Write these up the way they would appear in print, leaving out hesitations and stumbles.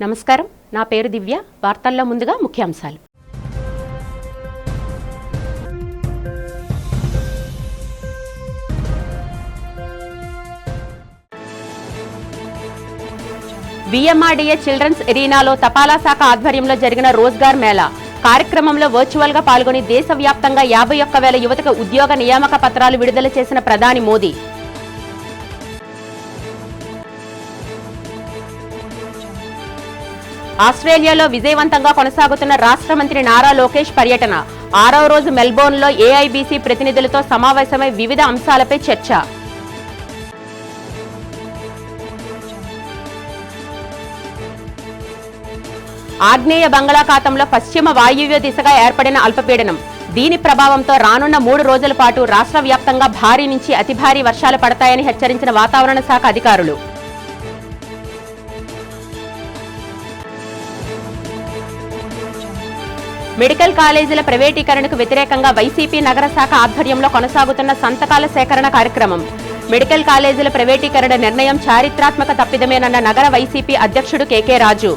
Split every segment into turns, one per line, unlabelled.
నమస్కారం, నా పేరు దివ్య. వార్తల్లో ముందుగా ముఖ్యాంశాలు. విఎంఆర్డీఏ చిల్డ్రన్స్ ఎరీనాలో తపాలా శాఖ ఆధ్వర్యంలో జరిగిన రోజ్గార్ మేళా కార్యక్రమంలో వర్చువల్ గా పాల్గొని దేశవ్యాప్తంగా 51,000 యువతకు ఉద్యోగ నియామక పత్రాలు విడుదల చేసిన ప్రధాని మోదీ. ఆస్ట్రేలియాలో విజయవంతంగా కొనసాగుతున్న రాష్ట్ర మంత్రి నారా లోకేష్ పర్యటన 6వ రోజు మెల్బోర్న్లో ఏఐబీసీ ప్రతినిధులతో సమావేశమై వివిధ అంశాలపై చర్చ. ఆగ్నేయ బంగాళాఖాతంలో పశ్చిమ వాయువ్య దిశగా ఏర్పడిన అల్పపీడనం. దీని ప్రభావంతో రానున్న 3 రోజుల పాటు రాష్ట్ర వ్యాప్తంగా భారీ నుంచి అతి భారీ వర్షాలు పడతాయని హెచ్చరించిన వాతావరణ శాఖ అధికారులు. మెడికల్ కాలేజీల ప్రైవేటీకరణకు వ్యతిరేకంగా వైసీపీ నగర శాఖ ఆధ్వర్యంలో కొనసాగుతున్న సంతకాల సేకరణ కార్యక్రమం. మెడికల్ కాలేజీల ప్రైవేటీకరణ నిర్ణయం చారిత్రాత్మక తప్పిదమేనన్న నగర వైసీపీ అధ్యక్షుడు కేకే రాజు.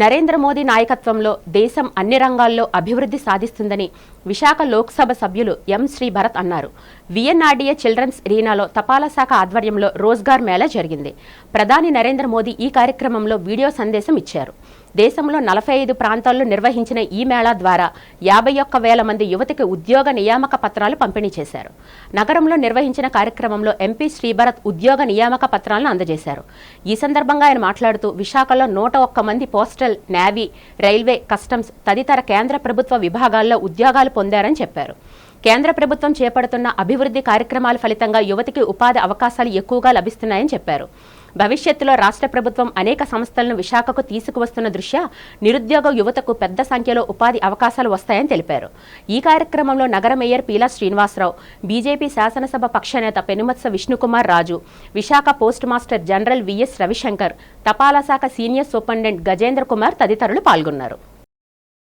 నరేంద్ర మోదీ నాయకత్వంలో దేశం అన్ని రంగాల్లో అభివృద్ధి సాధిస్తుందని విశాఖ లోక్సభ సభ్యులు ఎం శ్రీభరత్ అన్నారు. విఎన్ఆర్డీఏ చిల్డ్రన్స్ ఎరీనాలో తపాలా శాఖ ఆధ్వర్యంలో రోజ్గార్ మేళా జరిగింది. ప్రధాని నరేంద్ర మోదీ ఈ కార్యక్రమంలో వీడియో సందేశం ఇచ్చారు. దేశంలో 45 ప్రాంతాల్లో నిర్వహించిన ఈ మేళా ద్వారా 51,000 మంది యువతకి ఉద్యోగ నియామక పత్రాలు పంపిణీ చేశారు. నగరంలో నిర్వహించిన కార్యక్రమంలో ఎంపీ శ్రీభరత్ ఉద్యోగ నియామక పత్రాలను అందజేశారు. ఈ సందర్భంగా ఆయన మాట్లాడుతూ విశాఖలో 101 మంది పోస్టల్, నేవీ, రైల్వే, కస్టమ్స్ తదితర కేంద్ర ప్రభుత్వ విభాగాల్లో ఉద్యోగాలు పొందారని చెప్పారు. కేంద్ర ప్రభుత్వం చేపడుతున్న అభివృద్ధి కార్యక్రమాల ఫలితంగా యువతకి ఉపాధి అవకాశాలు ఎక్కువగా లభిస్తున్నాయని చెప్పారు. భవిష్యత్తులో రాష్ట్ర ప్రభుత్వం అనేక సంస్థలను విశాఖకు తీసుకువస్తున్న దృష్ట్యా నిరుద్యోగ యువతకు పెద్ద సంఖ్యలో ఉపాధి అవకాశాలు వస్తాయని తెలిపారు. ఈ కార్యక్రమంలో నగర మేయర్ పీలా శ్రీనివాసరావు, బీజేపీ శాసనసభ పక్షనేత Penumatsa Vishnukumar Raju, Visakha post master general VS Ravishankar, తపాలా శాఖ సీనియర్ సూపరింటెండెంట్ గజేంద్ర కుమార్ తదితరులు పాల్గొన్నారు.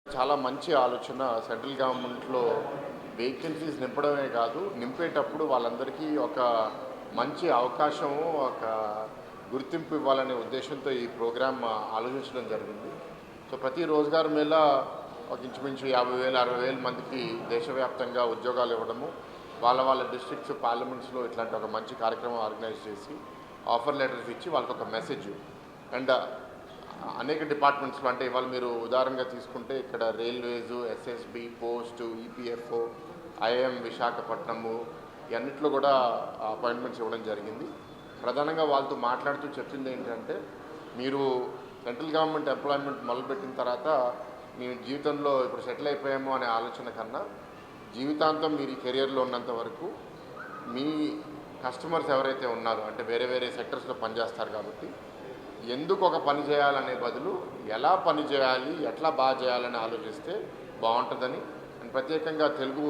చాలా మంచి ఆలోచన. సెంట్రల్ గవర్నమెంట్లో వేకెన్సీస్ నింపడమే కాదు, నింపేటప్పుడు వాళ్ళందరికీ ఒక మంచి అవకాశము, ఒక గుర్తింపు ఇవ్వాలనే ఉద్దేశంతో ఈ ప్రోగ్రామ్ ఆలోచించడం జరిగింది. సో ప్రతి రోజ్గార్ మేళా ఒక ఇంచుమించు 50,000, 60,000 మందికి దేశవ్యాప్తంగా ఉద్యోగాలు ఇవ్వడము, వాళ్ళ డిస్ట్రిక్ట్స్, పార్లమెంట్స్లో ఇట్లాంటి ఒక మంచి కార్యక్రమం ఆర్గనైజ్ చేసి ఆఫర్ లెటర్స్ ఇచ్చి వాళ్ళకి ఒక మెసేజ్. అండ్ అనేక డిపార్ట్మెంట్స్లో, అంటే ఇవాళ మీరు ఉదాహరణగా తీసుకుంటే ఇక్కడ railways, SSB, post, EPFO, IM Visakhapatnam, ఇవన్నిట్లో కూడా అపాయింట్మెంట్స్ ఇవ్వడం జరిగింది. ప్రధానంగా వాళ్ళతో మాట్లాడుతూ చెప్పింది ఏంటంటే, మీరు సెంట్రల్ గవర్నమెంట్ ఎంప్లాయ్మెంట్ మొదలుపెట్టిన తర్వాత మీ జీవితంలో ఇప్పుడు సెటిల్ అయిపోయాము అనే ఆలోచన కన్నా, జీవితాంతం మీరు ఈ కెరియర్లో ఉన్నంత వరకు మీ కస్టమర్స్ ఎవరైతే ఉన్నారో, అంటే వేరే వేరే సెక్టర్స్లో పనిచేస్తారు కాబట్టి, ఎందుకు ఒక పని చేయాలనే బదులు ఎలా పని చేయాలి, ఎట్లా బాగా చేయాలని ఆలోచిస్తే బాగుంటుందని. అండ్ ప్రత్యేకంగా తెలుగు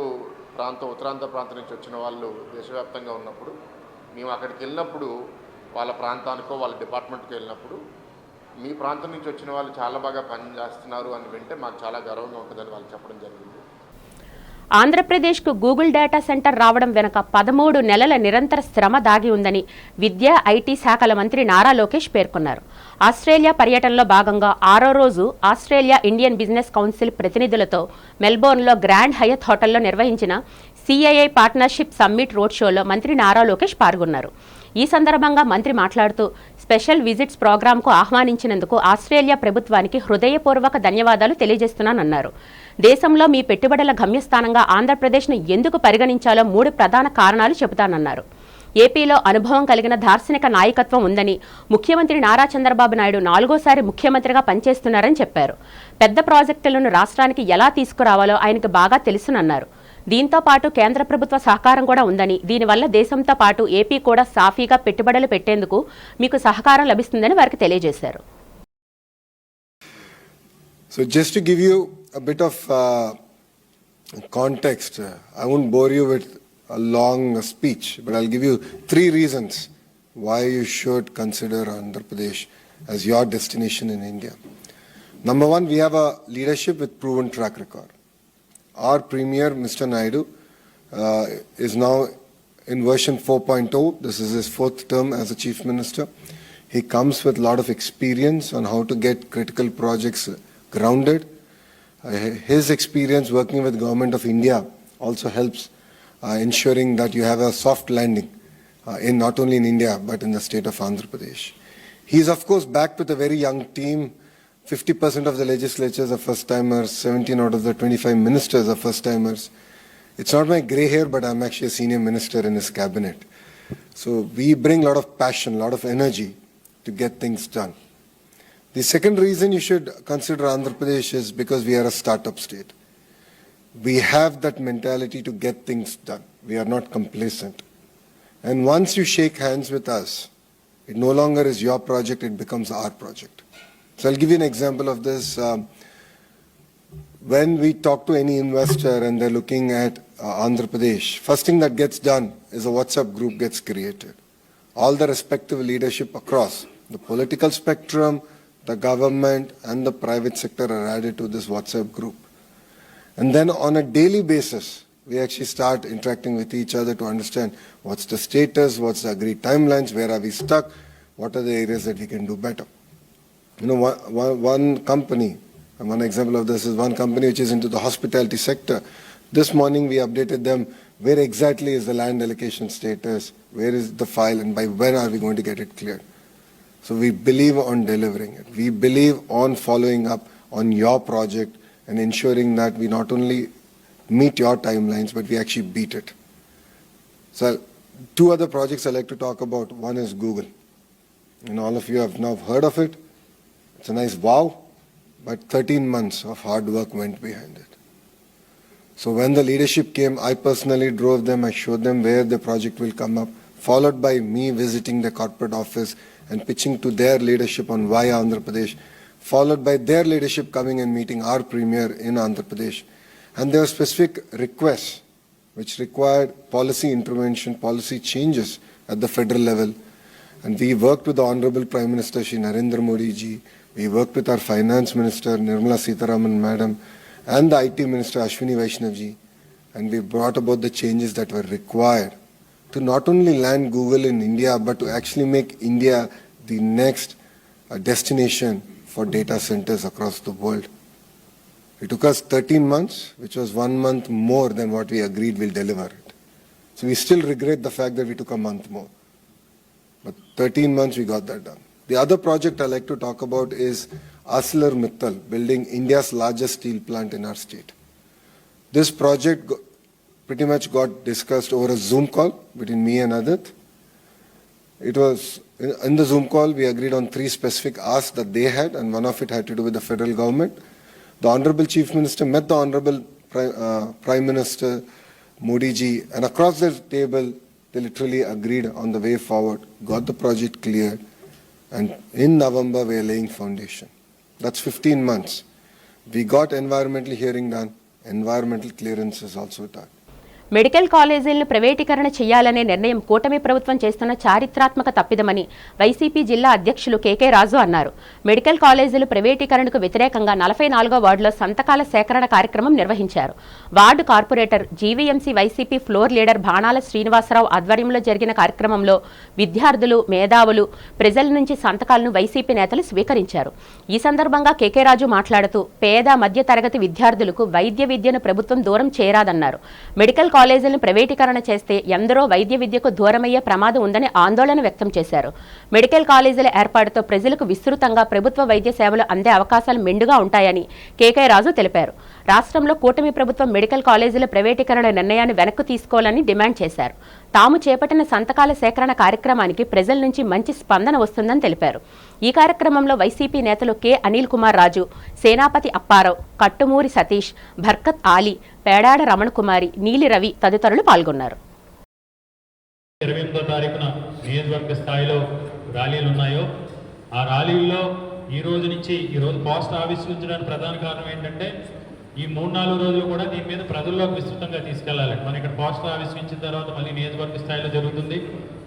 ప్రాంతం, ఉత్తరాంధ్ర ప్రాంతం నుంచి వచ్చిన వాళ్ళు దేశవ్యాప్తంగా ఉన్నప్పుడు, మేము అక్కడికి వెళ్ళినప్పుడు వాళ్ళ ప్రాంతానికో వాళ్ళ డిపార్ట్మెంట్కి వెళ్ళినప్పుడు మీ ప్రాంతం నుంచి వచ్చిన వాళ్ళు చాలా బాగా పనిచేస్తున్నారు అని వింటే మాకు చాలా గర్వంగా ఉంటుందని వాళ్ళు చెప్పడం జరిగింది.
ఆంధ్రప్రదేశ్కు గూగుల్ డేటా సెంటర్ రావడం వెనుక 13 నెలల నిరంతర శ్రమ దాగి ఉందని విద్యా, ఐటీ శాఖల మంత్రి నారా లోకేష్ పేర్కొన్నారు. ఆస్ట్రేలియా పర్యటనలో భాగంగా 6వ రోజు ఆస్ట్రేలియా ఇండియన్ బిజినెస్ కౌన్సిల్ ప్రతినిధులతో మెల్బోర్న్లో గ్రాండ్ హయత్ హోటల్లో నిర్వహించిన సిఐఐ పార్ట్నర్షిప్ సమ్మిట్ రోడ్ షోలో మంత్రి నారా లోకేష్ పాల్గొన్నారు. ఈ సందర్భంగా మంత్రి మాట్లాడుతూ స్పెషల్ విజిట్స్ ప్రోగ్రాంకు ఆహ్వానించినందుకు ఆస్ట్రేలియా ప్రభుత్వానికి హృదయపూర్వక ధన్యవాదాలు తెలియజేస్తున్నానన్నారు. దేశంలో మీ పెట్టుబడుల గమ్యస్థానంగా ఆంధ్రప్రదేశ్ను ఎందుకు పరిగణించాలో 3 ప్రధాన కారణాలు చెబుతానన్నారు. ఏపీలో అనుభవం కలిగిన దార్శనిక నాయకత్వం ఉందని, ముఖ్యమంత్రి నారా చంద్రబాబు నాయుడు 4వ సారి ముఖ్యమంత్రిగా పనిచేస్తున్నారని చెప్పారు. పెద్ద ప్రాజెక్టులను రాష్ట్రానికి ఎలా తీసుకురావాలో ఆయనకు బాగా తెలుసునన్నారు. దీంతో పాటు కేంద్ర ప్రభుత్వ సహకారం కూడా ఉందని, దీనివల్ల దేశంతో పాటు ఏపీ కూడా సాఫీగా పెట్టుబడులు పెట్టేందుకు మీకు సహకారం లభిస్తుందని వారికి తెలియజేశారు.
So just to give you a bit of context, I won't bore you with a long speech, but I'll give you 3 reasons why you should consider Andhra Pradesh as your destination in India. Number 1, we have a leadership with proven track record. Our Premier, Mr. Naidu, is now in version 4.0. This is his 4th term as the Chief Minister. He comes with a lot of experience on how to get critical projects grounded. His experience working with Government of India also helps ensuring that you have a soft landing in not only in India but in the state of Andhra Pradesh. He is of course backed with a very young team. 50% of the legislatures are first-timers, 17 out of the 25 ministers are first-timers. It's not my grey hair, but I'm actually a senior minister in his cabinet. So we bring a lot of passion, a lot of energy to get things done. The second reason you should consider Andhra Pradesh is because we are a startup state. We have that mentality to get things done. We are not complacent. And once you shake hands with us, it no longer is your project, it becomes our project. So I'll give you an example of this. When we talk to any investor and they're looking at Andhra Pradesh, first thing that gets done is a WhatsApp group gets created. All the respective leadership across the political spectrum, the government and the private sector are added to this WhatsApp group. And then on a daily basis, we actually start interacting with each other to understand what's the status, what's the agreed timelines, where are we stuck, what are the areas that we can do better. You know, one company, and one example of this is one company which is into the hospitality sector. This morning we updated them where exactly is the land allocation status, where is the file, and by when are we going to get it cleared. So we believe on delivering it. We believe on following up on your project and ensuring that we not only meet your timelines, but we actually beat it. So two other projects I'd like to talk about. One is Google. And all of you have now heard of it. It's a nice wow, but 13 months of hard work went behind it. So when the leadership came, I personally drove them, I showed them where the project will come up, followed by me visiting the corporate office and pitching to their leadership on why Andhra Pradesh, followed by their leadership coming and meeting our premier in Andhra Pradesh. And there were specific requests which required policy intervention, policy changes at the federal level. And we worked with the Honorable Prime Minister Shri Narendra Modi ji, we worked with our Finance Minister Nirmala Sitharaman Madam and the IT Minister Ashwini Vaishnav ji, and we brought about the changes that were required to not only land Google in India, but to actually make India the next destination for data centers across the world. It took us 13 months, which was 1 month more than what we agreed we'll deliver it. So we still regret the fact that we took a month more. But 13 months we got that done. The other project I'd like to talk about is ArcelorMittal, building India's largest steel plant in our state. This project pretty much got discussed over a Zoom call between me and Adit. It was, in the Zoom call, we agreed on 3 specific asks that they had, and one of it had to do with the federal government. The Honorable Chief Minister met the Honorable Prime Minister Modi ji, and across the table, they literally agreed on the way forward, got the project cleared, and in November, we are laying foundation. That's 15 months. We got environmental hearing done, environmental clearance is also done.
Medical కాలేజీలను ప్రైవేటీకరణ చేయాలనే నిర్ణయం కూటమి ప్రభుత్వం చేస్తున్న చారిత్రాత్మక తప్పిదమని YCP జిల్లా అధ్యక్షులు కేకే రాజు అన్నారు. మెడికల్ కాలేజీలు ప్రైవేటీకరణకు వ్యతిరేకంగా 44వ వార్డులో సంతకాల సేకరణ కార్యక్రమం నిర్వహించారు. Ward corporator GVMC YCP floor leader Banala Srinivasarao ఆధ్వర్యంలో జరిగిన కార్యక్రమంలో విద్యార్థులు, మేధావులు, ప్రజల నుంచి సంతకాలను వైసీపీ నేతలు స్వీకరించారు. ఈ సందర్భంగా కేకే రాజు మాట్లాడుతూ పేద మధ్య తరగతి విద్యార్థులకు వైద్య విద్యను ప్రభుత్వం దూరం చేయరాదన్నారు. మెడికల్ కాలేజీలను ప్రైవేటీకరణ చేస్తే ఎందరో వైద్య విద్యకు దూరమయ్యే ప్రమాదం ఉందని ఆందోళన వ్యక్తం చేశారు. మెడికల్ కాలేజీల ఏర్పాటుతో ప్రజలకు విస్తృతంగా ప్రభుత్వ వైద్య సేవలు అందే అవకాశాలు మెండుగా ఉంటాయని కేకే రాజు తెలిపారు. రాష్ట్రంలో కూటమి ప్రభుత్వం మెడికల్ కాలేజీల ప్రైవేటీకరణ నిర్ణయాన్ని వెనక్కు తీసుకోవాలని డిమాండ్ చేశారు. తాము చేపట్టిన సంతకాల సేకరణ కార్యక్రమానికి ప్రజల నుంచి మంచి స్పందన వస్తుందని తెలిపారు. ఈ కార్యక్రమంలో వైసీపీ నేతలు కె అనిల్ కుమార్ రాజు, సేనాపతి అప్పారావు, కట్టుమూరి సతీష్, భర్కత్ ఆలీ, పేడాడ రమణ కుమారి, నీలి రవి తదితరులు పాల్గొన్నారు.
28వ తారీఖున నియోజకవర్గ స్థాయిలో ర్యాలీలు ఉన్నాయో ఆ ర్యాలీల్లో ఈ రోజు నుంచి ఈరోజు పోస్ట్ ఆవిష్కరించడానికి ప్రధాన కారణం ఏంటంటే ఈ 3-4 రోజులు కూడా దీని మీద ప్రజల్లోకి విస్తృతంగా తీసుకెళ్లాలి. మనం ఇక్కడ పోస్టర్ ఆవిష్కరించిన తర్వాత మళ్ళీ నియోజకవర్గ స్థాయిలో జరుగుతుంది.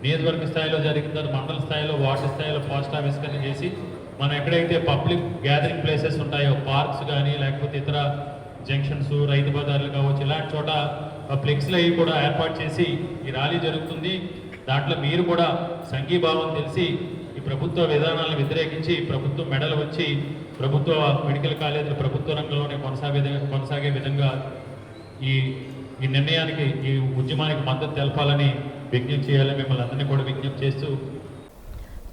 నియోజకవర్గ స్థాయిలో జరిగిన తర్వాత మండల స్థాయిలో, వార్డు స్థాయిలో పోస్టర్ ఆవిష్కరణ చేసి మనం ఎక్కడైతే పబ్లిక్ గ్యాదరింగ్ ప్లేసెస్ ఉంటాయో, పార్క్స్ కానీ లేకపోతే ఇతర జంక్షన్స్, రైతు బజార్లు కావచ్చు, ఇలాంటి చోట ఫ్లెక్స్లు అవి కూడా ఏర్పాటు చేసి ఈ ర్యాలీ జరుగుతుంది. దాంట్లో మీరు కూడా సంఘీభావం తెలిసి ఈ ప్రభుత్వ విధానాలను వ్యతిరేకించి ప్రభుత్వం మెడలు వచ్చి ప్రభుత్వ మెడికల్ కాలేజీలు ప్రభుత్వ రంగంలోనే కొనసాగే విధంగా ఈ నిర్ణయానికి, ఈ ఉద్యమానికి మద్దతు తెలపాలని విజ్ఞప్తి చేయాలని మిమ్మల్ని అందరినీ కూడా విజ్ఞప్తి చేస్తూ,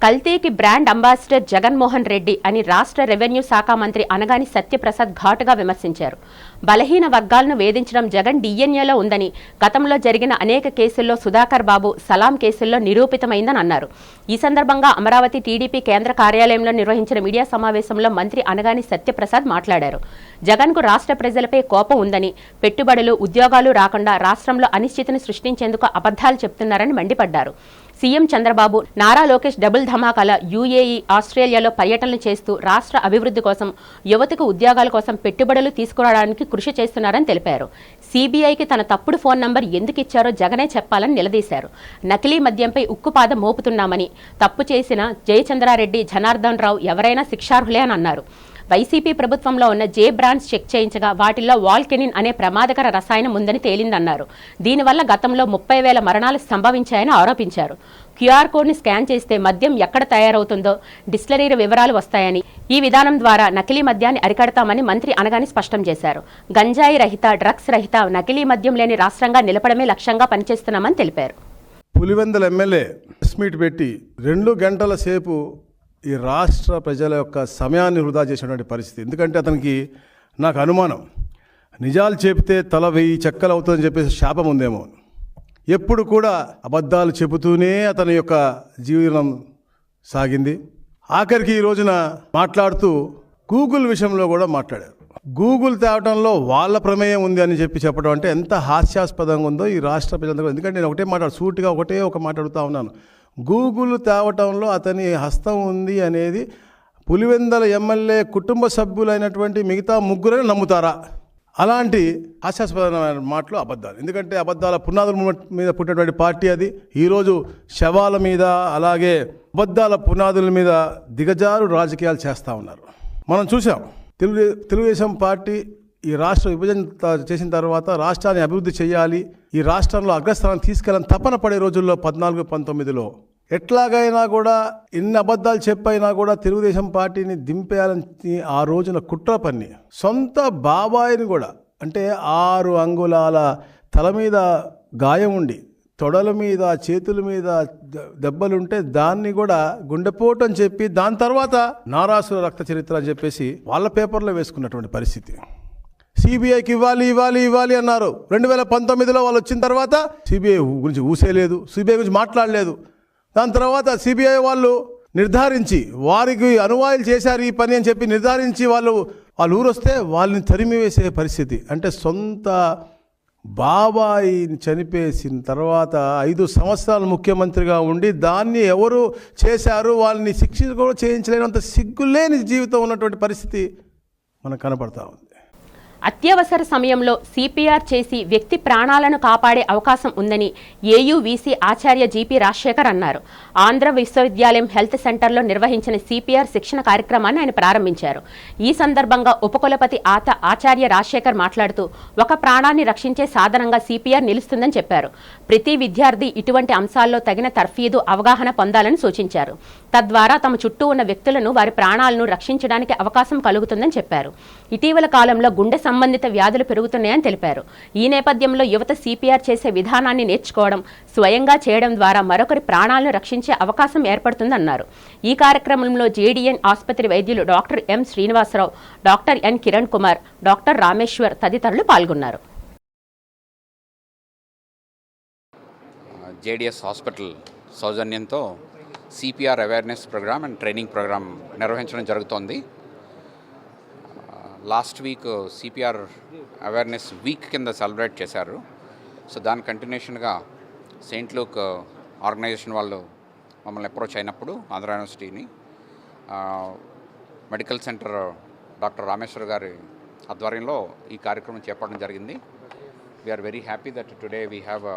కల్తీకి బ్రాండ్ అంబాసిడర్ జగన్మోహన్ రెడ్డి అని రాష్ట్ర రెవెన్యూ శాఖ మంత్రి అనగాని సత్యప్రసాద్ ఘాటుగా విమర్శించారు. బలహీన వర్గాలను వేధించడం జగన్ డిఎన్ఏలో ఉందని, గతంలో జరిగిన అనేక కేసుల్లో సుధాకర్ బాబు, సలాం కేసుల్లో నిరూపితమైందని అన్నారు. ఈ సందర్భంగా అమరావతి టీడీపీ కేంద్ర కార్యాలయంలో నిర్వహించిన మీడియా సమావేశంలో మంత్రి అనగాని సత్యప్రసాద్ మాట్లాడారు. జగన్కు రాష్ట్ర ప్రజలపై కోపం ఉందని, పెట్టుబడులు, ఉద్యోగాలు రాకుండా రాష్ట్రంలో అనిశ్చితిని సృష్టించేందుకు అబద్ధాలు చెప్తున్నారని మండిపడ్డారు. సీఎం చంద్రబాబు, నారా లోకేష్ డబుల్ ధమాకాల యూఏఈ, ఆస్ట్రేలియాలో పర్యటనలు చేస్తూ రాష్ట్ర అభివృద్ధి కోసం, యువతకు ఉద్యోగాల కోసం పెట్టుబడులు తీసుకురావడానికి కృషి చేస్తున్నారని తెలిపారు. సీబీఐకి తన తప్పుడు ఫోన్ నంబర్ ఎందుకు ఇచ్చారో జగనే చెప్పాలని నిలదీశారు. నకిలీ మద్యంపై ఉక్కుపాదం మోపుతున్నామని, తప్పు చేసిన జయచంద్రారెడ్డి, జనార్దన్ రావు ఎవరైనా శిక్షార్హులే అని అన్నారు. వైసీపీ ప్రభుత్వంలో ఉన్న జే బ్రాండ్స్ చెక్ చేయించగా వాటిల్లో వాల్కెనిన్ అనే ప్రమాదకర రసాయనం ఉందని తేలిందన్నారు. దీనివల్ల గతంలో 30,000 మరణాలు సంభవించాయని ఆరోపించారు. క్యూఆర్ కోడ్ని స్కాన్ చేస్తే మద్యం ఎక్కడ తయారవుతుందో డిస్టిలరీల వివరాలు వస్తాయని, ఈ విధానం ద్వారా నకిలీ మద్యాన్ని అరికడతామని మంత్రి అనగాని స్పష్టం చేశారు. గంజాయి రహిత, డ్రగ్స్ రహిత, నకిలీ మద్యం లేని రాష్ట్రంగా నిలపడమే లక్ష్యంగా పనిచేస్తున్నామని తెలిపారు.
పులివెందుల ఎమ్మెల్యే ప్రెస్ మీట్ పెట్టి 2 గంటల సేపు ఈ రాష్ట్ర ప్రజల యొక్క సమయాన్ని వృధా చేసినటువంటి పరిస్థితి. ఎందుకంటే అతనికి, నాకు అనుమానం, నిజాలు చెబితే తల 1000 చెక్కలు అవుతుందని చెప్పేసి శాపం ఉందేమో. ఎప్పుడు కూడా అబద్ధాలు చెబుతూనే అతని యొక్క జీవనం సాగింది. ఆఖరికి ఈ రోజున మాట్లాడుతూ గూగుల్ విషయంలో కూడా మాట్లాడారు. గూగుల్ తేవటంలో వాళ్ళ ప్రమేయం ఉంది అని చెప్పడం అంటే ఎంత హాస్యాస్పదంగా ఉందో ఈ రాష్ట్ర ప్రజలందరూ. ఎందుకంటే నేను సూటిగా ఒక మాట అడుగుతా ఉన్నాను. గూగుల్ తేవటంలో అతని హస్తం ఉంది అనేది పులివెందల ఎమ్మెల్యే కుటుంబ సభ్యులైనటువంటి మిగతా 3 నమ్ముతారా? అలాంటి హాస్యాస్పదమైన మాటలు అబద్ధాలు. ఎందుకంటే అబద్ధాల పునాదుల మీద పుట్టినటువంటి పార్టీ అది. ఈరోజు శవాల మీద, అలాగే అబద్ధాల పునాదుల మీద దిగజారు రాజకీయాలు చేస్తూ ఉన్నారు. మనం చూసాం, తెలుగుదేశం పార్టీ ఈ రాష్ట్ర విభజన చేసిన తర్వాత రాష్ట్రాన్ని అభివృద్ధి చేయాలి, ఈ రాష్ట్రంలో అగ్రస్థానం తీసుకెళ్ళని తపన పడే రోజుల్లో 14-19లో ఎట్లాగైనా కూడా ఎన్ని అబద్ధాలు చెప్పైనా కూడా తెలుగుదేశం పార్టీని దింపేయాలని ఆ రోజున కుట్ర పన్ని, సొంత బాబాయిని కూడా, అంటే 6 అంగుళాల తల మీద గాయం ఉండి, తొడల మీద, చేతుల మీద దెబ్బలుంటే దాన్ని కూడా గుండెపోటు అని చెప్పి, దాని తర్వాత నారాసుర రక్త చరిత్ర అని చెప్పేసి వాళ్ళ పేపర్లో వేసుకున్నటువంటి పరిస్థితి. సిబిఐకి ఇవ్వాలి అన్నారు. 2019లో వాళ్ళు వచ్చిన తర్వాత సిబిఐ గురించి ఊసేలేదు, సిబిఐ గురించి మాట్లాడలేదు. దాని తర్వాత సిబిఐ వాళ్ళు నిర్ధారించి, వారికి అనువాయిలు చేశారు ఈ పని అని చెప్పి నిర్ధారించి వాళ్ళు ఊరు వస్తే వాళ్ళని తరిమివేసే పరిస్థితి. అంటే సొంత బాబాయిని చనిపేసిన తర్వాత 5 సంవత్సరాలు ముఖ్యమంత్రిగా ఉండి దాన్ని ఎవరు చేశారు, వాళ్ళని శిక్ష కూడా చేయించలేనంత సిగ్గులేని జీవితం ఉన్నటువంటి పరిస్థితి మనకు కనపడతా ఉంది.
అత్యవసర సమయంలో సిపిఆర్ చేసి వ్యక్తి ప్రాణాలను కాపాడే అవకాశం ఉందని ఏయువిసి ఆచార్య జీపీ రాజశేఖర్ అన్నారు. ఆంధ్ర విశ్వవిద్యాలయం హెల్త్ సెంటర్లో నిర్వహించిన సిపిఆర్ శిక్షణ కార్యక్రమాన్ని ఆయన ప్రారంభించారు. ఈ సందర్భంగా ఉపకులపతి ఆచార్య రాజశేఖర్ మాట్లాడుతూ, ఒక ప్రాణాన్ని రక్షించే సాధనంగా సిపిఆర్ నిలుస్తుందని చెప్పారు. ప్రతి విద్యార్థి ఇటువంటి అంశాల్లో తగిన తర్ఫీదు, అవగాహన పొందాలని సూచించారు. తద్వారా తమ చుట్టూ ఉన్న వ్యక్తులను, వారి ప్రాణాలను రక్షించడానికి అవకాశం కలుగుతుందని చెప్పారు. ఇటీవల కాలంలో గుండె సంబంధిత వ్యాధులు పెరుగుతున్నాయని తెలిపారు. ఈ నేపథ్యంలో యువత సిపిఆర్ చేసే విధానాన్ని నేర్చుకోవడం, స్వయంగా చేయడం ద్వారా మరొకరి ప్రాణాలను రక్షించే అవకాశం ఏర్పడుతుందన్నారు. ఈ కార్యక్రమంలో జేడీఎన్ ఆసుపత్రి వైద్యులు doctor M Srinivasarao, doctor N Kiran Kumar, doctor Rameshwar తదితరులు పాల్గొన్నారు.
జేడీఎస్ హాస్పిటల్ సౌజన్యంతో CPR awareness programme and training programme నిర్వహించడం జరుగుతోంది. Last week CPR awareness week కింద సెలబ్రేట్ చేశారు. సో దాని కంటిన్యూషన్గా సెయింట్ లూక్ ఆర్గనైజేషన్ వాళ్ళు మమ్మల్ని అప్రోచ్ అయినప్పుడు ఆంధ్ర యూనివర్సిటీని మెడికల్ సెంటర్ డాక్టర్ రామేశ్వర్ గారి ఆధ్వర్యంలో ఈ కార్యక్రమం చేపట్టడం జరిగింది. We are very happy that today we have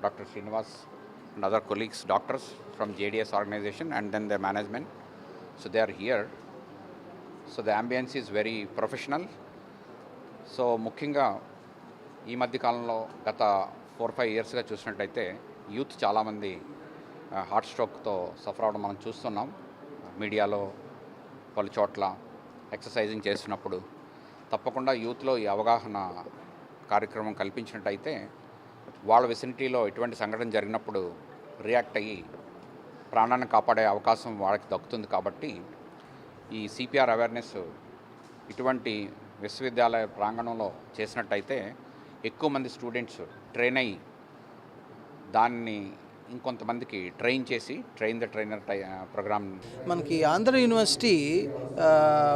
doctor Srinivas and other colleagues, doctors from JDS organization and then the management. So they are here. So the ambience is very professional. So ముఖ్యంగా ఈ మధ్య కాలంలో గత 4-5 ఇయర్స్గా చూసినట్టయితే యూత్ చాలామంది heart స్ట్రోక్తో suffer అవ్వడం మనం చూస్తున్నాం. మీడియాలో పలు చోట్ల ఎక్సర్సైజింగ్ చేస్తున్నప్పుడు తప్పకుండా యూత్లో ఈ అవగాహన కార్యక్రమం కల్పించినట్టయితే వాళ్ళ విసినిటీలో ఎటువంటి సంఘటన జరిగినప్పుడు రియాక్ట్ అయ్యి ప్రాణాన్ని కాపాడే అవకాశం వాళ్ళకి దక్కుతుంది. కాబట్టి ఈ సిపిఆర్ అవేర్నెస్ ఇటువంటి విశ్వవిద్యాలయ ప్రాంగణంలో చేసినట్టయితే ఎక్కువ మంది స్టూడెంట్స్ ట్రైన్ అయ్యి దాన్ని ఇంకొంతమందికి ట్రైన్ ద ట్రైనర్ ప్రోగ్రామ్.
మనకి ఆంధ్ర యూనివర్సిటీ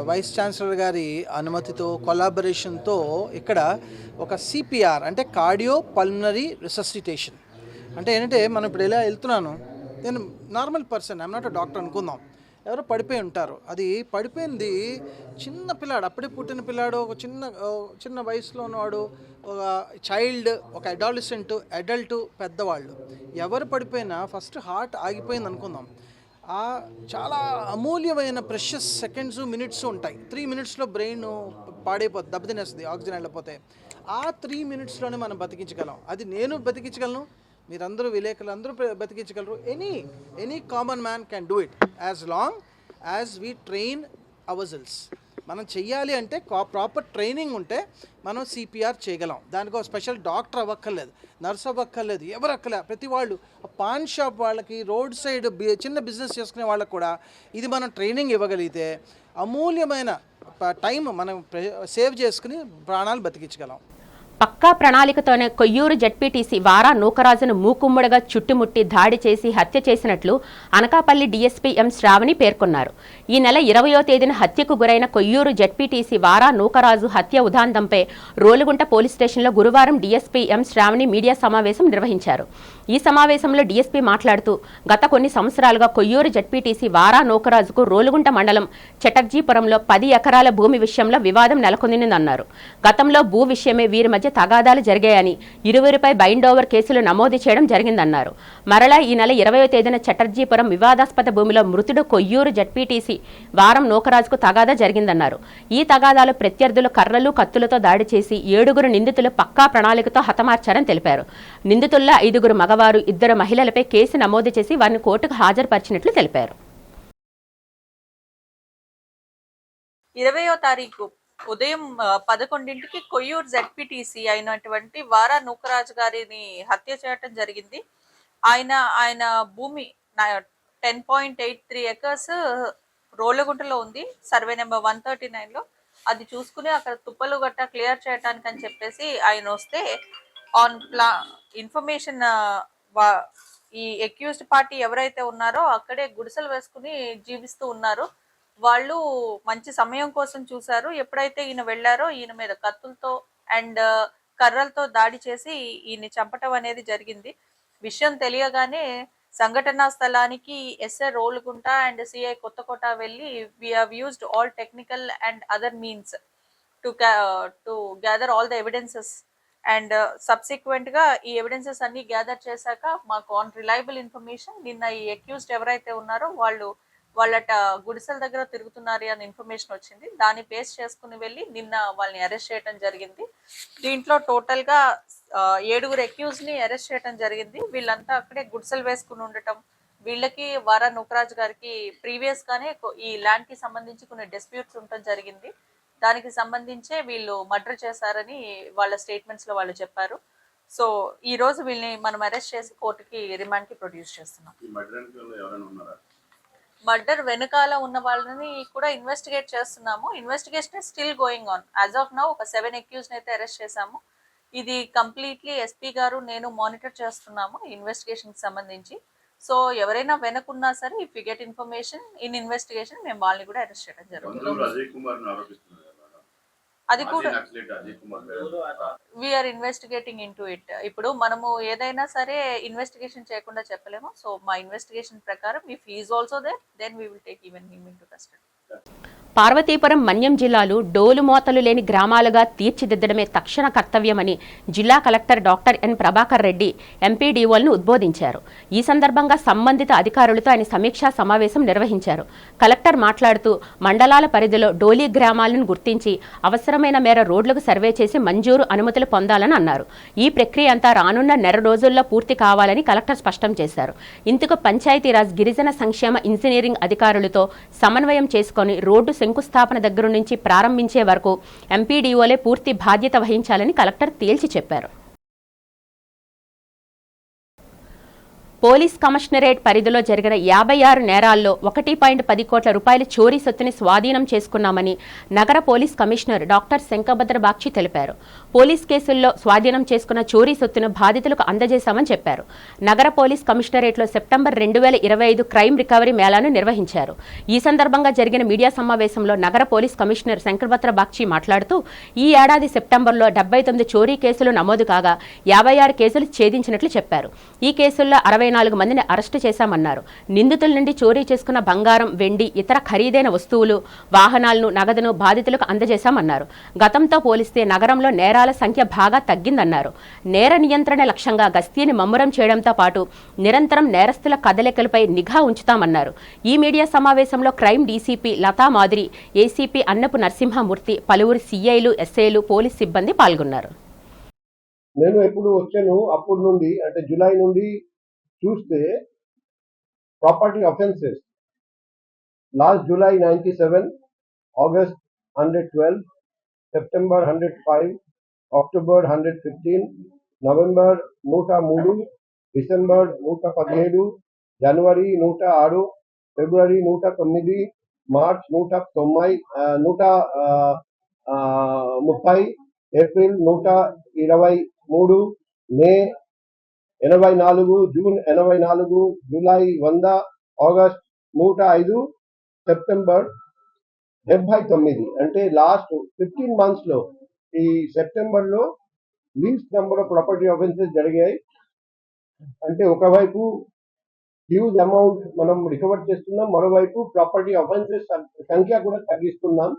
వైస్ ఛాన్సలర్ గారి అనుమతితో కొలాబరేషన్తో ఇక్కడ ఒక సిపిఆర్ అంటే కార్డియో పల్మనరీ రిససిటేషన్ అంటే ఏంటంటే మనం ఇప్పుడు ఎలా వెళ్తున్నాను, నేను normal person, I'm not a doctor అనుకుందాం, ఎవరో పడిపోయి ఉంటారు. అది పడిపోయింది చిన్న పిల్లాడు, అప్పుడే పుట్టిన పిల్లాడు, ఒక చిన్న వయసులో ఉన్నవాడు, ఒక చైల్డ్, ఒక అడల్ట్, పెద్దవాళ్ళు ఎవరు పడిపోయినా ఫస్ట్ హార్ట్ ఆగిపోయింది అనుకుందాం. చాలా అమూల్యమైన ప్రెషస్ సెకండ్స్ మినిట్స్ ఉంటాయి. 3 మినిట్స్లో బ్రెయిన్ పాడైపోతుంది, దెబ్బతినేస్తుంది ఆక్సిజన్ వెళ్ళకపోతే. ఆ 3 మినిట్స్లోనే మనం బతికించగలం. అది నేను బతికించగలను, మీరందరూ విలేకరులు అందరూ బతికించగలరు. Any common man can do it as long as we train our cells. మనం చెయ్యాలి అంటే ప్రాపర్ ట్రైనింగ్ ఉంటే మనం సిపిఆర్ చేయగలం. దానికి ఒక స్పెషల్ డాక్టర్ అవ్వక్కర్లేదు, నర్స్ అవ్వక్కర్లేదు, ఎవరు అక్కర్లేదు. ప్రతి వాళ్ళు పాన్ షాప్ వాళ్ళకి, రోడ్ సైడ్ చిన్న బిజినెస్ చేసుకునే వాళ్ళకి కూడా ఇది మనం ట్రైనింగ్ ఇవ్వగలిగితే అమూల్యమైన టైం మనం సేవ్ చేసుకుని ప్రాణాలు బతికించగలం.
పక్కా ప్రణాళికతోనే కొయ్యూరు జడ్పీటీసీ వారా నూకరాజును మూకుమ్మడిగా చుట్టుముట్టి దాడి చేసి హత్య చేసినట్లు అనకాపల్లి డీఎస్పీ ఎం శ్రావణి పేర్కొన్నారు. ఈ నెల 20వ తేదీన హత్యకు గురైన కొయ్యూరు జడ్పీటీసీ వారా నూకరాజు హత్య ఉదాంతంపై రోలుగుంట పోలీస్ స్టేషన్లో గురువారం డీఎస్పీ ఎం శ్రావణి మీడియా సమావేశం నిర్వహించారు. ఈ సమావేశంలో డీఎస్పీ మాట్లాడుతూ గత కొన్ని సంవత్సరాలుగా కొయ్యూరు జడ్పీటీసీ వారా నూకరాజుకు రోలుగుంట మండలం చటర్జీపురంలో 10 ఎకరాల భూమి విషయంలో వివాదం నెలకొందన్నారు. గతంలో భూ విషయమే వీరి మధ్య తగాదాలు జరిగాయని, ఇరువురిపై బైండ్ ఓవర్ కేసులు నమోదు చేయడం జరిగిందన్నారు. మరలా ఈ నెల 20వ తేదీన చటర్జీపురం వివాదాస్పద భూమిలో మృతుడు కొయ్యూరు జడ్పీటీసీ వారం నూకరాజుకు తగాదా జరిగిందన్నారు. ఈ తగాదాలు ప్రత్యర్థులు కర్రలు కత్తులతో దాడి చేసి 7 నిందితులు పక్కా ప్రణాళికతో హతమార్చారని తెలిపారు. నిందితుల్లో 5 మగవారు, 2 మహిళలపై కేసు నమోదు చేసి వారిని కోర్టుకు హాజరుపరిచినట్లు తెలిపారు.
20వ తారీఖు ఉదయం 11ంటికి కొయ్యూరు జెడ్పీటీసీ అయినటువంటి వారా నూకరాజు గారిని హత్య చేయటం జరిగింది. ఆయన భూమి 10.83 ఎకర్స్ రోళ్ళగుంటలో ఉంది, సర్వే నెంబర్ 139లో. అది చూసుకుని అక్కడ తుప్పలు గట్ట క్లియర్ చేయడానికి అని చెప్పేసి ఆయన వస్తే ఆన్ ఇన్ఫర్మేషన్ ఈ అక్యూజ్డ్ పార్టీ ఎవరైతే ఉన్నారో అక్కడే గుడిసెలు వేసుకుని జీవిస్తూ ఉన్నారు. వాళ్ళు మంచి సమయం కోసం చూశారు. ఎప్పుడైతే ఈయన వెళ్ళారో ఈయన మీద కత్తులతో అండ్ కర్రలతో దాడి చేసి ఈయన చంపటం అనేది జరిగింది. విషయం తెలియగానే సంఘటనా స్థలానికి SI Rolugunta and CI Kothakota వెళ్ళి we have used all technical and other means to gather all the evidences and subsequent గా ఈ ఎవిడెన్సెస్ అన్ని గ్యాదర్ చేశాక మాకు ఆన్ రిలయబుల్ ఇన్ఫర్మేషన్ నిన్న ఈ అక్యూజ్డ్ ఎవరైతే ఉన్నారో వాళ్ళ గుడిసెల దగ్గర తిరుగుతున్నారు అని ఇన్ఫర్మేషన్ వచ్చింది. దాన్ని బేస్ చేసుకుని వెళ్ళి నిన్న వాళ్ళని అరెస్ట్ చేయడం జరిగింది. దీంట్లో టోటల్ గా 7 అక్యూజ్ ని అరెస్ట్ చేయడం జరిగింది. వీళ్ళంతా అక్కడే గుడిసెలు వేసుకుని ఉండటం, వీళ్ళకి వారా నూకరాజు గారికి ప్రీవియస్ గానే ఈ ల్యాండ్ కి సంబంధించి కొన్ని డిస్ప్యూట్స్ ఉండటం జరిగింది. దానికి సంబంధించే వీళ్ళు మర్డర్ చేశారని వాళ్ళ స్టేట్మెంట్స్ లో వాళ్ళు చెప్పారు. సో ఈ రోజు వీళ్ళని మనం అరెస్ట్ చేసి కోర్టుకి రిమాండ్ కి ప్రొడ్యూస్ చేస్తున్నాం. మర్డర్ వెనకాల ఉన్న వాళ్ళని కూడా ఇన్వెస్టిగేట్ చేస్తున్నాము. Investigation still going on. As of now ఒక 7 అక్యూజ్ అయితే అరెస్ట్ చేశాము. ఇది కంప్లీట్లీ ఎస్పీ గారు నేను మానిటర్ చేస్తున్నాము ఇన్వెస్టిగేషన్ కి సంబంధించి. సో ఎవరైనా వెనకున్నా సరే if you get information in investigation మేము వాళ్ళని కూడా అరెస్ట్ చేయడం జరుగుతుంది. అది కూడా we are investigating into it. ఇప్పుడు మనము ఏదైనా సరే ఇన్వెస్టిగేషన్ చేయకుండా చెప్పలేము. సో మా ఇన్వెస్టిగేషన్ ప్రకారం if he is also there then we will take even him into custody.
Parvathipuram Manyam జిల్లాలు డోలు మోతలు లేని గ్రామాలుగా తీర్చిదిద్దడమే తక్షణ కర్తవ్యమని జిల్లా collector doctor N Prabhakar Reddy ఎంపీడీఓలను ఉద్బోధించారు. ఈ సందర్భంగా సంబంధిత అధికారులతో ఆయన సమీక్షా సమావేశం నిర్వహించారు. కలెక్టర్ మాట్లాడుతూ మండలాల పరిధిలో డోలీ గ్రామాలను గుర్తించి అవసరమైన మేర రోడ్లకు సర్వే చేసి మంజూరు అనుమతులు పొందాలని అన్నారు. ఈ ప్రక్రియ అంతా రానున్న నెల రోజుల్లో పూర్తి కావాలని కలెక్టర్ స్పష్టం చేశారు. ఇందుకు పంచాయతీరాజ్ గిరిజన సంక్షేమ ఇంజనీరింగ్ అధికారులతో సమన్వయం చేసుకుని రోడ్డు శంకుస్థాపన దగ్గర నుంచి ప్రారంభించే వరకు ఎంపీడీఓలే పూర్తి బాధ్యత వహించాలని కలెక్టర్ తేల్చి చెప్పారు. పోలీస్ కమిషనరేట్ పరిధిలో జరిగిన 56 నేరాల్లో 1.10 కోట్ల రూపాయల చోరీ సొత్తుని స్వాధీనం చేసుకున్నామని నగర పోలీస్ కమిషనర్ డాక్టర్ శంకభద్ర బాక్షి తెలిపారు. పోలీస్ కేసుల్లో స్వాధీనం చేసుకున్న చోరీ సొత్తును బాధితులకు అందజేశామని చెప్పారు. నగర పోలీస్ కమిషనరేట్లో సెప్టెంబర్ 2025 క్రైమ్ రికవరీ మేళాను నిర్వహించారు. ఈ సందర్భంగా జరిగిన మీడియా సమావేశంలో నగర పోలీస్ కమిషనర్ శంకభద్ర బాక్షి మాట్లాడుతూ ఈ ఏడాది సెప్టెంబర్లో 79 చోరీ కేసులు నమోదు కాగా 56 కేసులు ఛేదించినట్లు చెప్పారు. ఈ కేసుల్లో 64 మందిని అరెస్టు చేశామన్నారు. నిందితుల నుండి చోరీ చేసుకున్న బంగారం, వెండి, ఇతర ఖరీదైన వస్తువులు, వాహనాలను, నగదును బాధితులకు అందజేశామన్నారు. గతంతో పోలిస్తే నగరంలో నేరాల సంఖ్య బాగా తగ్గిందన్నారు. నేర నియంత్రణ లక్ష్యంగా గస్తీని ముమ్మరం చేయడంతో పాటు నిరంతరం నేరస్తుల కదలికలపై నిఘా ఉంచుతామన్నారు. ఈ మీడియా సమావేశంలో crime DCP Latha Madhuri, ACP Annapu Narasimhamurthy, పలువురు సీఐలు, ఎస్ఐలు, పోలీస్ సిబ్బంది పాల్గొన్నారు.
నేను ఎప్పుడు వచ్చాను అప్పటి నుండి అంటే జూలై నుండి చూస్తే property offences last July 97, August 112, September 105, October 115, November 103, December 117, జనవరి 106, ఫిబ్రవరి 109, మార్చ్ 130, ఏప్రిల్ 123, మే 84, జూన్ 84, జూలై 100, ఆగస్ట్ 105, సెప్టెంబర్ 79. అంటే లాస్ట్ 15 months లో ఈ సెప్టెంబర్లో least number of property offences జరిగాయి. అంటే ఒకవైపు హ్యూజ్ అమౌంట్ మనం రికవర్ చేస్తున్నాం, మరోవైపు ప్రాపర్టీ ఆఫెన్సెస్ సంఖ్య కూడా తగ్గిస్తున్నాం.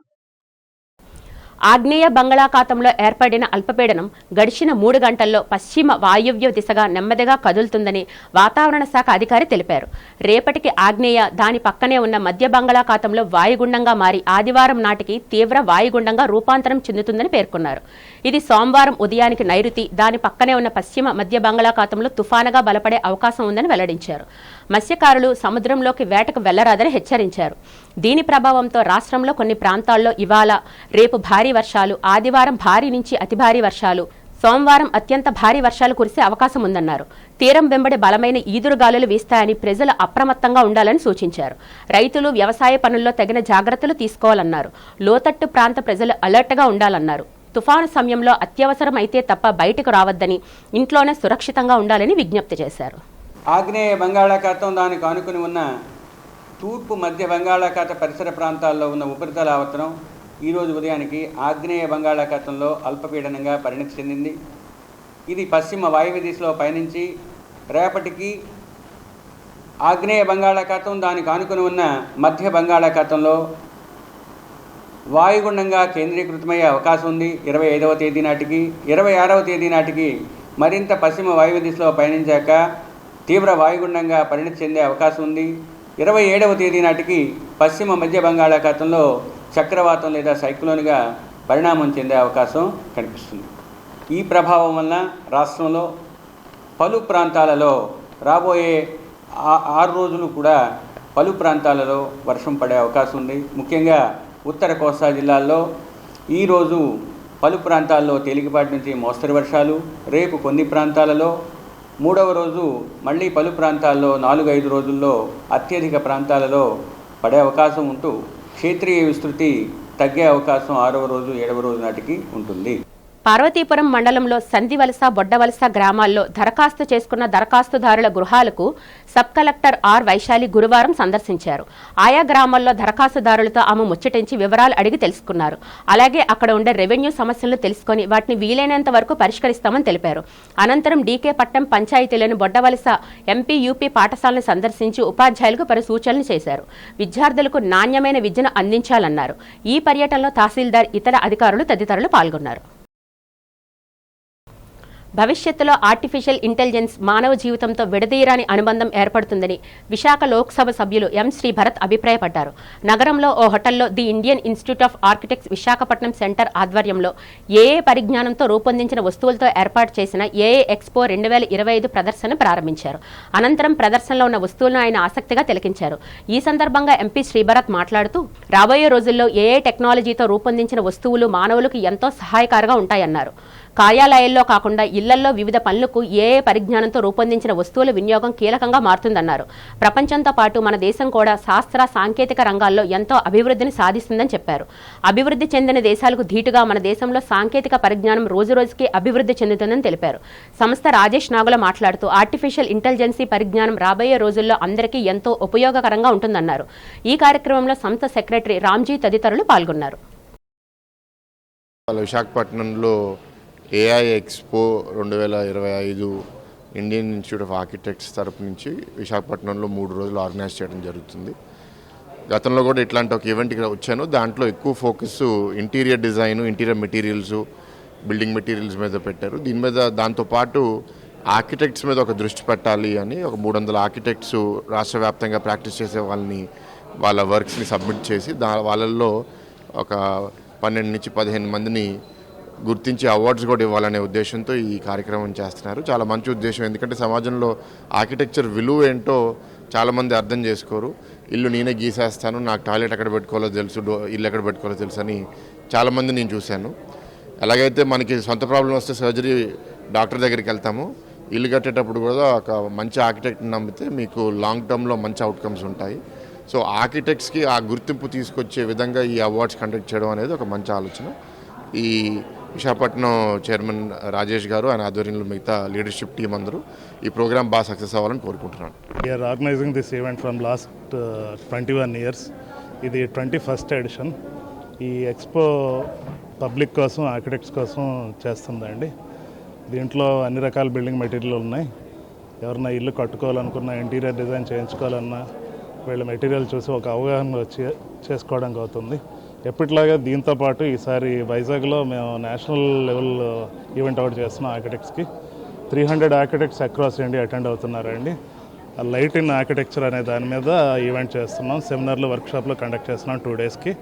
ఆగ్నేయ బంగాళాఖాతంలో ఏర్పడిన అల్పపీడనం గడిచిన 3 గంటల్లో పశ్చిమ వాయువ్య దిశగా నెమ్మదిగా కదులుతుందని వాతావరణ శాఖ అధికారి తెలిపారు. రేపటికి ఆగ్నేయ, దాని పక్కనే ఉన్న మధ్య బంగాళాఖాతంలో వాయుగుండంగా మారి ఆదివారం నాటికి తీవ్ర వాయుగుండంగా రూపాంతరం చెందుతుందని పేర్కొన్నారు. ఇది సోమవారం ఉదయానికి నైరుతి, దాని పక్కనే ఉన్న పశ్చిమ మధ్య బంగాళాఖాతంలో తుఫానుగా బలపడే అవకాశం ఉందని వెల్లడించారు. మత్స్యకారులు సముద్రంలోకి వేటకు వెళ్లరాదని హెచ్చరించారు. దీని ప్రభావంతో రాష్ట్రంలో కొన్ని ప్రాంతాల్లో ఇవాళ, రేపు భారీ వర్షాలు, ఆదివారం భారీ నుంచి అతి భారీ వర్షాలు, సోమవారం అత్యంత భారీ వర్షాలు కురిసే అవకాశం ఉందన్నారు. తీరం వెంబడి బలమైన ఈదురుగాలులు వీస్తాయని ప్రజలు అప్రమత్తంగా ఉండాలని సూచించారు. రైతులు వ్యవసాయ పనుల్లో తగిన జాగ్రత్తలు తీసుకోవాలన్నారు. లోతట్టు ప్రాంత ప్రజలు అలర్ట్గా ఉండాలన్నారు. తుఫాను సమయంలో అత్యవసరం అయితే తప్ప బయటకు రావద్దని, ఇంట్లోనే సురక్షితంగా ఉండాలని విజ్ఞప్తి చేశారు.
ఆగ్నేయ బంగాళాఖాతం, దానికి ఆనుకుని ఉన్న తూర్పు మధ్య బంగాళాఖాత పరిసర ప్రాంతాల్లో ఉన్న ఉపరితల ఆవర్తనం ఈరోజు ఉదయానికి ఆగ్నేయ బంగాళాఖాతంలో అల్పపీడనంగా పరిణతి చెందింది. ఇది పశ్చిమ వాయువ్య దిశలో పయనించి రేపటికి ఆగ్నేయ బంగాళాఖాతం, దానికి ఆనుకుని ఉన్న మధ్య బంగాళాఖాతంలో వాయుగుండంగా కేంద్రీకృతమయ్యే అవకాశం ఉంది. 25వ తేదీ నాటికి, 26వ తేదీ నాటికి మరింత పశ్చిమ వాయువ్య దిశలో పయనించాక తీవ్ర వాయుగుండంగా పరిణతి చెందే అవకాశం ఉంది. 27వ తేదీ నాటికి పశ్చిమ మధ్య బంగాళాఖాతంలో చక్రవాతం లేదా సైక్లోన్గా పరిణామం చెందే అవకాశం కనిపిస్తుంది. ఈ ప్రభావం వలన రాష్ట్రంలో పలు ప్రాంతాలలో రాబోయే 6 రోజులు కూడా పలు ప్రాంతాలలో వర్షం పడే అవకాశం ఉంది. ముఖ్యంగా ఉత్తర కోస్తా జిల్లాల్లో ఈరోజు పలు ప్రాంతాల్లో తేలికపాటి నుంచి మోస్తరు వర్షాలు, రేపు కొన్ని ప్రాంతాలలో, 3వ రోజు మళ్ళీ పలు ప్రాంతాల్లో 4-5 రోజుల్లో అత్యధిక ప్రాంతాలలో పడే అవకాశం ఉంటూ క్షేత్రీయ విస్తృతి తగ్గే అవకాశం 6వ రోజు 7వ రోజు నాటికి ఉంటుంది.
పార్వతీపురం మండలంలో సందివలస, బొడ్డవలస గ్రామాల్లో దరఖాస్తు చేసుకున్న దరఖాస్తుదారుల గృహాలకు సబ్ కలెక్టర్ ఆర్ వైశాలి గురువారం సందర్శించారు. ఆయా గ్రామాల్లో దరఖాస్తుదారులతో ఆమె ముచ్చటించి వివరాలు అడిగి తెలుసుకున్నారు. అలాగే అక్కడ ఉండే రెవెన్యూ సమస్యలను తెలుసుకుని వాటిని వీలైనంత వరకు పరిష్కరిస్తామని తెలిపారు. అనంతరం డీకే పట్టం పంచాయతీలోని బొడ్డవలస ఎంపీ యూపీ పాఠశాలను సందర్శించి ఉపాధ్యాయులకు పలు సూచనలు చేశారు. విద్యార్థులకు నాణ్యమైన విద్యను అందించాలన్నారు. ఈ పర్యటనలో తహసీల్దార్, ఇతర అధికారులు తదితరులు పాల్గొన్నారు. భవిష్యత్తులో ఆర్టిఫిషియల్ ఇంటెలిజెన్స్ మానవ జీవితంతో విడదీయరాని అనుబంధం ఏర్పడుతుందని విశాఖ లోక్సభ సభ్యులు ఎం శ్రీభరత్ అభిప్రాయపడ్డారు. నగరంలో ఓ హోటల్లో the Indian Institute of Architects Visakhapatnam centre ఆధ్వర్యంలో ఏఏ పరిజ్ఞానంతో రూపొందించిన వస్తువులతో ఏర్పాటు చేసిన ఏఏ ఎక్స్పో 2025 ప్రదర్శన ప్రారంభించారు. అనంతరం ప్రదర్శనలో ఉన్న వస్తువులను ఆయన ఆసక్తిగా తిలకించారు. ఈ సందర్భంగా ఎంపీ శ్రీభరత్ మాట్లాడుతూ రాబోయే రోజుల్లో ఏఏ టెక్నాలజీతో రూపొందించిన వస్తువులు మానవులకు ఎంతో సహాయకారిగా ఉంటాయన్నారు. కార్యాలయాల్లో కాకుండా ఇళ్లల్లో వివిధ పనులకు ఏఏ పరిజ్ఞానంతో రూపొందించిన వస్తువుల వినియోగం కీలకంగా మారుతుందన్నారు. ప్రపంచంతో పాటు మన దేశం కూడా శాస్త్ర సాంకేతిక రంగాల్లో ఎంతో అభివృద్ధిని సాధిస్తుందని చెప్పారు. అభివృద్ధి చెందిన దేశాలకు ధీటుగా మన దేశంలో సాంకేతిక పరిజ్ఞానం రోజురోజుకి అభివృద్ధి చెందుతుందని తెలిపారు. సంస్థ రాజేష్ నాగుల మాట్లాడుతూ ఆర్టిఫిషియల్ ఇంటెలిజెన్సీ పరిజ్ఞానం రాబోయే రోజుల్లో అందరికీ ఎంతో ఉపయోగకరంగా ఉంటుందన్నారు. ఈ కార్యక్రమంలో సంస్థ సెక్రటరీ రామ్జీ తదితరులు పాల్గొన్నారు.
విశాఖపట్నంలో AI expo 2025 Indian Institute of architects తరపు నుంచి విశాఖపట్నంలో 3 రోజులు ఆర్గనైజ్ చేయడం జరుగుతుంది. గతంలో కూడా ఇట్లాంటి ఒక ఈవెంట్కి వచ్చాను. దాంట్లో ఎక్కువ focus interior design, interior materials, building materials మీద పెట్టారు. దీని మీద దాంతోపాటు ఆర్కిటెక్ట్స్ మీద ఒక దృష్టి పెట్టాలి అని ఒక 300 ఆర్కిటెక్ట్స్ రాష్ట్ర వ్యాప్తంగా ప్రాక్టీస్ చేసే వాళ్ళ వర్క్స్ని సబ్మిట్ చేసి వాళ్ళల్లో ఒక 12 నుంచి 15 మందిని గుర్తించి అవార్డ్స్ కూడా ఇవ్వాలనే ఉద్దేశంతో ఈ కార్యక్రమం చేస్తున్నారు. చాలా మంచి ఉద్దేశం. ఎందుకంటే సమాజంలో ఆర్కిటెక్చర్ విలువ ఏంటో చాలామంది అర్థం చేసుకోరు. ఇల్లు నేనే గీసేస్తాను, నాకు టాయిలెట్ ఎక్కడ పెట్టుకోవాలో తెలుసు, ఇల్లు ఎక్కడ పెట్టుకోవాలో తెలుసు అని చాలామంది నేను చూశాను. ఎలాగైతే మనకి సొంత ప్రాబ్లం వస్తే సర్జరీ డాక్టర్ దగ్గరికి వెళ్తాము, ఇల్లు కట్టేటప్పుడు కూడా ఒక మంచి ఆర్కిటెక్ట్ని నమ్మితే మీకు లాంగ్ టర్మ్లో మంచి అవుట్కమ్స్ ఉంటాయి. సో ఆర్కిటెక్ట్స్కి ఆ గుర్తింపు తీసుకొచ్చే విధంగా ఈ అవార్డ్స్ కండక్ట్ చేయడం అనేది ఒక మంచి ఆలోచన. ఈ విశాఖపట్నం చైర్మన్ రాజేష్ గారు, ఆయన ఆధ్వర్యంలో మిగతా లీడర్షిప్ టీం అందరూ ఈ ప్రోగ్రామ్ బాగా సక్సెస్ అవ్వాలని కోరుకుంటున్నాను.
We are organising this event from last 21 years. ఇది 21st ఎడిషన్. ఈ ఎక్స్పో పబ్లిక్ కోసం, ఆర్కిటెక్ట్స్ కోసం చేస్తుందండి. దీంట్లో అన్ని రకాల బిల్డింగ్ మెటీరియల్ ఉన్నాయి. ఎవరన్నా ఇల్లు కట్టుకోవాలనుకున్నా, ఇంటీరియర్ డిజైన్ చేయించుకోవాలన్నా వీళ్ళ మెటీరియల్ చూసి ఒక అవగాహన వచ్చి చేసుకోవడానికి అవుతుంది. ఎప్పటిలాగా దీంతో పాటు ఈసారి వైజాగ్లో మేము నేషనల్ లెవెల్ ఈవెంట్ అవుట్ చేస్తున్నాం. ఆర్కిటెక్ట్స్కి 300 ఆర్కిటెక్ట్స్ అక్రాస్ ఇండియా అటెండ్ అవుతున్నారండి. లైట్ ఇన్ ఆర్కిటెక్చర్ అనే దాని మీద ఈవెంట్ చేస్తున్నాం. సెమినార్లు, వర్క్షాప్లు కండక్ట్ చేస్తున్నాం 2 daysకి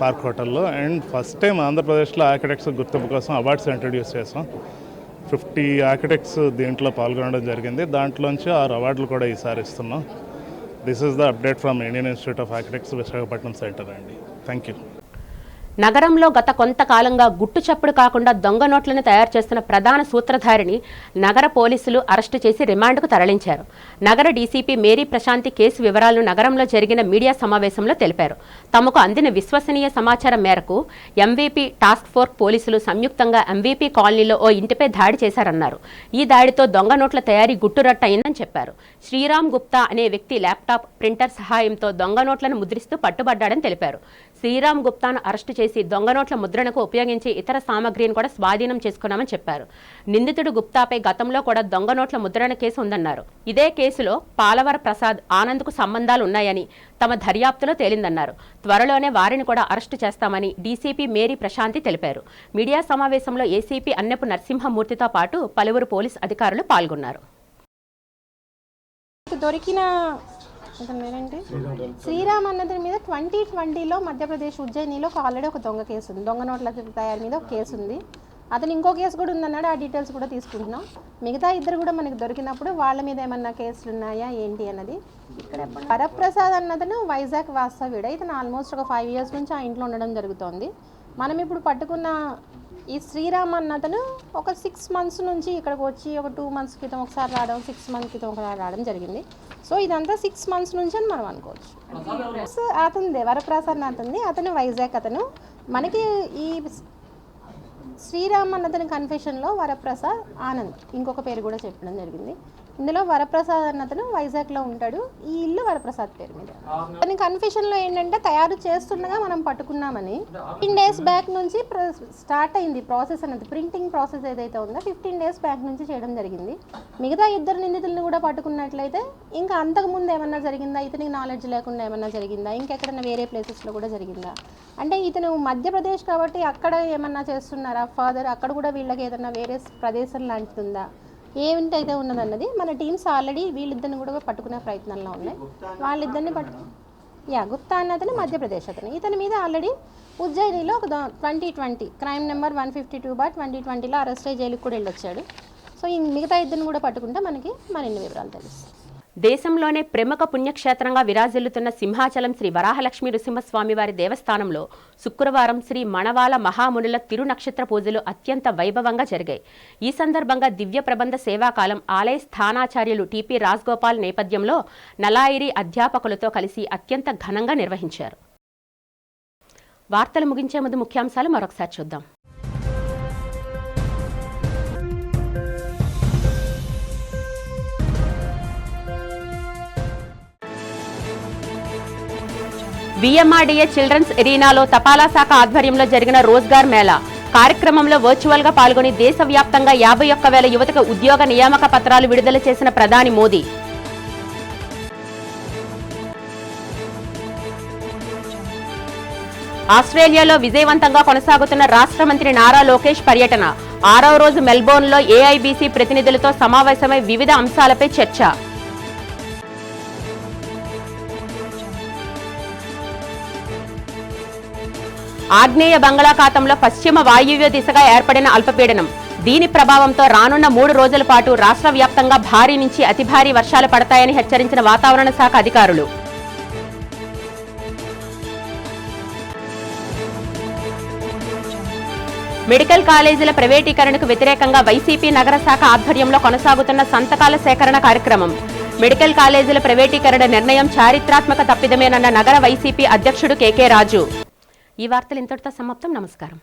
పార్క్ హోటల్లో. అండ్ ఫస్ట్ టైం ఆంధ్రప్రదేశ్లో ఆర్కిటెక్ట్స్ గుర్తింపు కోసం అవార్డ్స్ ఇంట్రడ్యూస్ చేసాం. 50 ఆర్కిటెక్ట్స్ దీంట్లో పాల్గొనడం జరిగింది. దాంట్లోంచి 6 అవార్డులు కూడా ఈసారి ఇస్తున్నాం. This is the update from Indian Institute of Architects Visakhapatnam centre అండి. Thank you.
నగరంలో గత కొంతకాలంగా గుట్టు చప్పుడు కాకుండా దొంగ నోట్లను తయారు చేస్తున్న ప్రధాన సూత్రధారిని నగర పోలీసులు అరెస్టు చేసి రిమాండ్కు తరలించారు. నగర డీసీపీ మేరీ ప్రశాంతి కేసు వివరాలను నగరంలో జరిగిన మీడియా సమావేశంలో తెలిపారు. తమకు అందిన విశ్వసనీయ సమాచారం మేరకు ఎంవీపీ టాస్క్ ఫోర్స్ పోలీసులు సంయుక్తంగా ఎంవీపీ కాలనీలో ఓ ఇంటిపై దాడి చేశారన్నారు. ఈ దాడితో దొంగ నోట్ల తయారీ గుట్టురట్టు అయిందని చెప్పారు. శ్రీరామ్ గుప్తా అనే వ్యక్తి ల్యాప్టాప్, ప్రింటర్ సహాయంతో దొంగ నోట్లను ముద్రిస్తూ పట్టుబడ్డాడని తెలిపారు. శ్రీరామ్ గుప్తాను అరెస్టు చేసి దొంగ నోట్ల ముద్రణకు ఉపయోగించే ఇతర సామగ్రిని కూడా స్వాధీనం చేసుకున్నామని చెప్పారు. నిందితుడు గుప్తాపై గతంలో కూడా దొంగ నోట్ల ముద్రణ కేసు ఉందన్నారు. ఇదే కేసులో పాలవర ప్రసాద్, ఆనంద్కు సంబంధాలు ఉన్నాయని తమ దర్యాప్తులో తేలిందన్నారు. త్వరలోనే వారిని కూడా అరెస్టు చేస్తామని డీసీపీ మేరీ ప్రశాంతి తెలిపారు. మీడియా సమావేశంలో ఏసీపీ అన్నెపు నరసింహమూర్తితో పాటు పలువురు పోలీస్ అధికారులు పాల్గొన్నారు.
దొరికిన శ్రీరామ్ అన్నది మీద 2020లో మధ్యప్రదేశ్ ఉజ్జయినిలో ఆల్రెడీ ఒక దొంగ కేసు ఉంది. దొంగ నోట్ల తయారీ మీద ఒక కేసు ఉంది. అతను ఇంకో కేసు కూడా ఉందన్నాడు. ఆ డీటెయిల్స్ కూడా తీసుకుంటున్నాం. మిగతా ఇద్దరు కూడా మనకి దొరికినప్పుడు వాళ్ళ మీద ఏమన్నా కేసులు ఉన్నాయా ఏంటి అన్నది. ఇక్కడ వరప్రసాద్ అన్నతను వైజాగ్ వాస్తవ్యుడు. ఇతను ఆల్మోస్ట్ ఒక 5 years నుంచి ఆ ఇంట్లో ఉండడం జరుగుతోంది. మనం ఇప్పుడు పట్టుకున్న ఈ శ్రీరామ్ అన్నతను ఒక 6 months నుంచి ఇక్కడికి వచ్చి ఒక 2 months క్రితం ఒకసారి రావడం, 6 months క్రితం ఒకసారి రావడం జరిగింది. సో ఇదంతా 6 months నుంచి అని మనం అనుకోవచ్చు. అతనిదే వరప్రసాద్ అతనిది. అతను వైజాగ్. అతను మనకి ఈ శ్రీరామ్ అన్నతని కన్ఫెషన్లో వరప్రసాద్ ఆనంద్ ఇంకొక పేరు కూడా చెప్పడం జరిగింది. ఇందులో వరప్రసాద్ అన్నతను వైజాగ్లో ఉంటాడు. ఈ ఇల్లు వరప్రసాద్ పేరు మీద. అతని కన్ఫెషన్లో ఏంటంటే తయారు చేస్తుండగా మనం పట్టుకున్నామని 15 డేస్ బ్యాక్ నుంచి స్టార్ట్ అయింది ప్రాసెస్ అన్నది. ప్రింటింగ్ ప్రాసెస్ ఏదైతే ఉందో 15 డేస్ బ్యాక్ నుంచి చేయడం జరిగింది. మిగతా 2 నిందితులను కూడా పట్టుకున్నట్లయితే ఇంకా అంతకుముందు ఏమన్నా జరిగిందా, ఇతనికి నాలెడ్జ్ లేకుండా ఏమన్నా జరిగిందా, ఇంకెక్కడన్నా వేరే ప్లేసెస్లో కూడా జరిగిందా, అంటే ఇతను మధ్యప్రదేశ్ కాబట్టి అక్కడ ఏమన్నా చేస్తున్నారా ఫాదర్, అక్కడ కూడా వీళ్ళకి ఏదన్నా వేరే ప్రదేశం లాంటిది ఉందా, ఏమిటైతే ఉన్నదన్నది మన టీమ్స్ ఆల్రెడీ వీళ్ళిద్దరిని కూడా పట్టుకునే ప్రయత్నంలో ఉన్నాయి. వాళ్ళిద్దరిని గుప్తా అన్నతను మధ్యప్రదేశ్ అతను. ఇతని మీద ఆల్రెడీ ఉజ్జయినిలో ఒక 2020 క్రైమ్ నెంబర్ 152/2020లో అరెస్ట్ అయ్యి జైలుకి కూడా వెళ్ళొచ్చాడు. సో ఈ మిగతా ఇద్దరిని కూడా పట్టుకుంటే మనకి మరిన్ని వివరాలు తెలుస్తాయి.
దేశంలోనే ప్రముఖ పుణ్యక్షేత్రంగా విరాజిల్లుతున్న సింహాచలం శ్రీ వరాహలక్ష్మీ నృసింహస్వామి వారి దేవస్థానంలో శుక్రవారం శ్రీ మణవాల మహామునుల తిరునక్షత్ర పూజలు అత్యంత వైభవంగా జరిగాయి. ఈ సందర్భంగా దివ్య ప్రబంధ సేవాకాలం ఆలయ స్థానాచార్యులు టిపి రాజ్గోపాల్ నేపథ్యంలో నలాయిరి అధ్యాపకులతో కలిసి అత్యంత ఘనంగా నిర్వహించారు. వార్తలు ముగించే ముందు ముఖ్యాంశాలు మరొకసారి చూద్దాం. విఎంఆర్డీఏ చిల్డ్రన్స్ ఎరీనాలో తపాలా శాఖ ఆధ్వర్యంలో జరిగిన రోజ్గార్ మేళా కార్యక్రమంలో వర్చువల్ గా పాల్గొని దేశవ్యాప్తంగా 51,000 యువతకు ఉద్యోగ నియామక పత్రాలు విడుదల చేసిన ప్రధాని మోదీ. ఆస్ట్రేలియాలో విజయవంతంగా కొనసాగుతున్న రాష్ట్ర మంత్రి నారా లోకేష్ పర్యటన 6వ రోజు మెల్బోర్న్లో ఏఐబీసీ ప్రతినిధులతో సమావేశమై వివిధ అంశాలపై చర్చ. ఆగ్నేయ బంగాళాఖాతంలో పశ్చిమ వాయువ్య దిశగా ఏర్పడిన అల్పపీడనం. దీని ప్రభావంతో రానున్న 3 రోజుల పాటు రాష్ట్ర వ్యాప్తంగా భారీ నుంచి అతి భారీ వర్షాలు పడతాయని హెచ్చరించిన వాతావరణ శాఖ అధికారులు. మెడికల్ కాలేజీల ప్రైవేటీకరణకు వ్యతిరేకంగా వైసీపీ నగర శాఖ ఆధ్వర్యంలో కొనసాగుతున్న సంతకాల సేకరణ కార్యక్రమం. మెడికల్ కాలేజీల ప్రైవేటీకరణ నిర్ణయం చారిత్రాత్మక తప్పిదమేనన్న నగర వైసీపీ అధ్యక్షుడు కేకే రాజు. ఈ వార్తలు ఇంతటితో సమాప్తం. నమస్కారం.